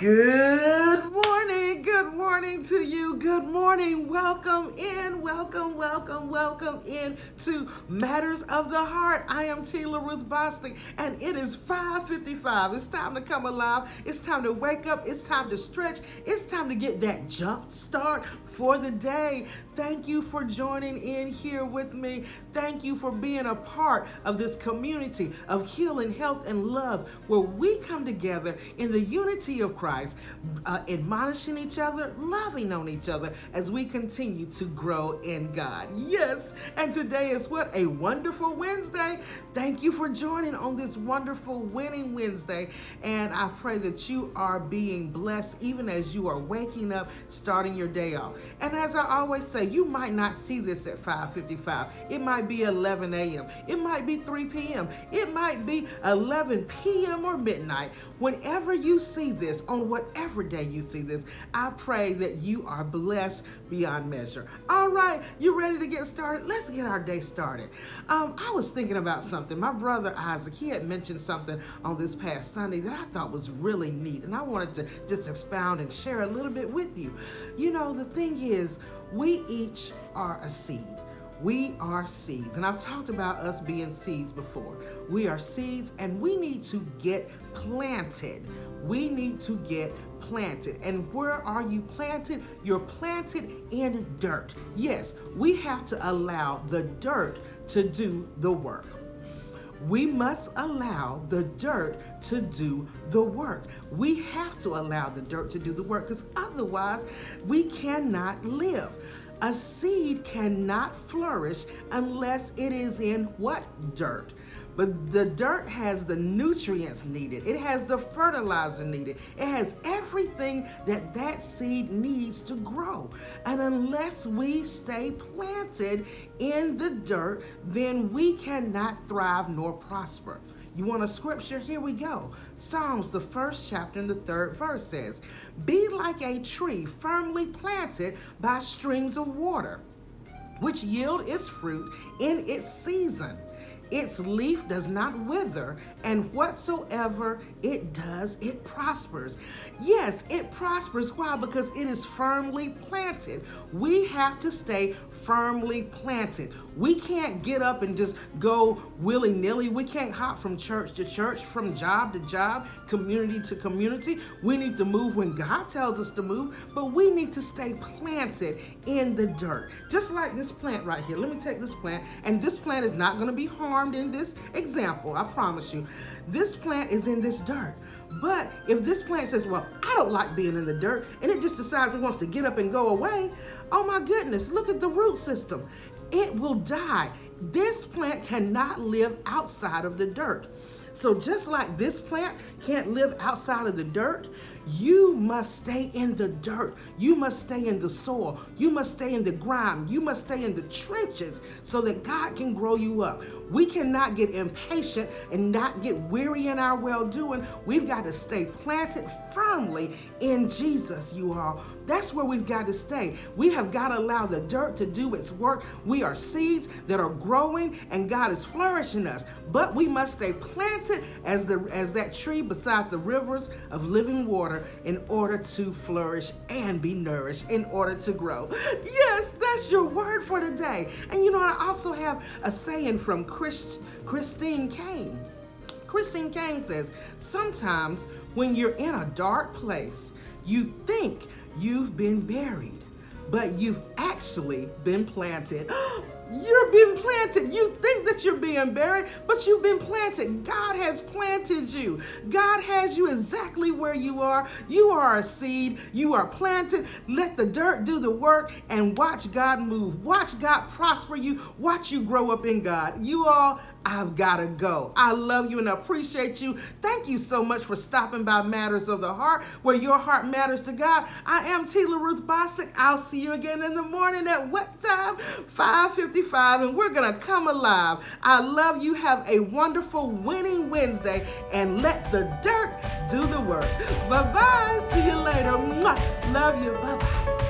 Good morning to you. Good morning. Welcome in to Matters of the Heart. I am Tila Ruth Bostic, and it is 5:55. It's time to come alive. It's time to wake up. It's time to stretch. It's time to get that jump start for the day. Thank you for joining in here with me. Thank you for being a part of this community of healing, health, and love, where we come together in the unity of Christ, admonishing each other, loving on each other as we continue to grow in God. Yes, and today is what? A wonderful Wednesday. Thank you for joining on this wonderful Winning Wednesday, and I pray that you are being blessed even as you are waking up, starting your day off. And as I always say, you might not see this at 5:55. It might be 11 a.m. It might be 3 p.m. It might be 11 p.m. or midnight. Whenever you see this, on whatever day you see this, I pray that you are blessed beyond measure. All right, you ready to get started? Let's get our day started. I was thinking about something. My brother Isaac, he had mentioned something on this past Sunday that I thought was really neat, and I wanted to just expound and share a little bit with you. You know, the thing is, we each are a seed. We are seeds, and I've talked about us being seeds before. We are seeds, and we need to get planted. We need to get planted. And where are you planted? You're planted in dirt. Yes, we have to allow the dirt to do the work. We must allow the dirt to do the work. We have to allow the dirt to do the work, because otherwise we cannot live. A seed cannot flourish unless it is in what? Dirt. But the dirt has the nutrients needed. It has the fertilizer needed. It has everything that that seed needs to grow. And unless we stay planted in the dirt, then we cannot thrive nor prosper. You want a scripture? Here we go. Psalms, the 1st chapter and the 3rd verse says, "Be like a tree firmly planted by streams of water, which yield its fruit in its season. Its leaf does not wither, and whatsoever it does, it prospers." Yes, it prospers. Why? Because it is firmly planted. We have to stay firmly planted. We can't get up and just go willy-nilly. We can't hop from church to church, from job to job, community to community. We need to move when God tells us to move, but we need to stay planted in the dirt. Just like this plant right here. Let me take this plant, and this plant is not going to be harmed in this example, I promise you. This plant is in this dirt. But if this plant says, well, I don't like being in the dirt, and it just decides it wants to get up and go away, oh my goodness, look at the root system. It will die. This plant cannot live outside of the dirt. So just like this plant can't live outside of the dirt, you must stay in the dirt. You must stay in the soil. You must stay in the grime. You must stay in the trenches so that God can grow you up. We cannot get impatient and not get weary in our well-doing. We've got to stay planted firmly in Jesus, you all. That's where we've got to stay. We have got to allow the dirt to do its work. We are seeds that are growing, and God is flourishing us. But we must stay planted as that tree beside the rivers of living water in order to flourish and be nourished, in order to grow. Yes, that's your word for today. And you know, I also have a saying from Christine Caine. Christine Caine says, sometimes when you're in a dark place, you think you've been buried, but you've actually been planted. You're being planted. You think that you're being buried, but you've been planted. God has planted you. God has you exactly where you are. You are a seed. You are planted. Let the dirt do the work and watch God move. Watch God prosper you. Watch you grow up in God. You all, I've got to go. I love you and appreciate you. Thank you so much for stopping by Matters of the Heart, where your heart matters to God. I am Tila Ruth Bostic. I'll see you again in the morning at what time? 5:55, and we're going to come alive. I love you. Have a wonderful Winning Wednesday, and let the dirt do the work. Bye-bye. See you later. Mwah. Love you. Bye-bye.